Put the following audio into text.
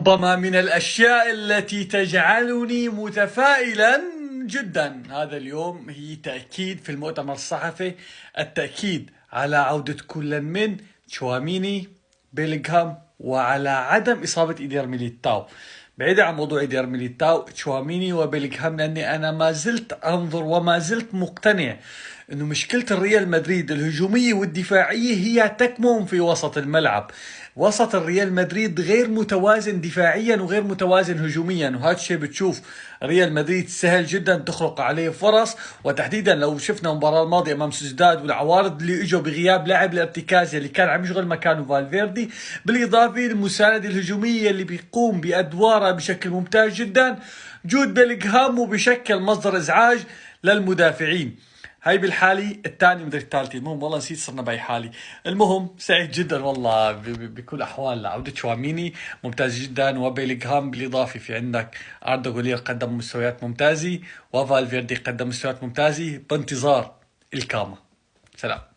ربما من الأشياء التي تجعلني متفائلا جدا هذا اليوم هي تأكيد في المؤتمر الصحفي، التأكيد على عودة كل من تشواميني بيلينغهام وعلى عدم إصابة إيدير ميليتاو. بعيدا عن موضوع إيدير ميليتاو، تشواميني وبيلينغهام، لأني أنا ما زلت أنظر وما زلت مقتنع أنه مشكلة الريال مدريد الهجومية والدفاعية هي تكمن في وسط الملعب. وسط الريال مدريد غير متوازن دفاعيا وغير متوازن هجوميا، وهذا الشيء بتشوف ريال مدريد سهل جدا تخلق عليه فرص، وتحديدا لو شفنا المباراة الماضية امام سوسداد والعوارض اللي اجوا بغياب لاعب الارتكاز اللي كان عم يشغل مكانه فالفيردي، بالاضافة للمساندة الهجومية اللي بيقوم بادوارها بشكل ممتاز جدا. جود بيلينغهام وبشكل مصدر ازعاج للمدافعين. هاي بالحالة الثانية مدري الثالثة، المهم والله نسيت صرنا بهي حالي. المهم سعيد جدا والله بكل أحوال لعودة تشواميني ممتاز جدا، وبيلينغهام بالإضافة في عندك أردا غولير قدم مستويات ممتازة، وفالفيردي قدم مستويات ممتازة، بانتظار الكاما. سلام.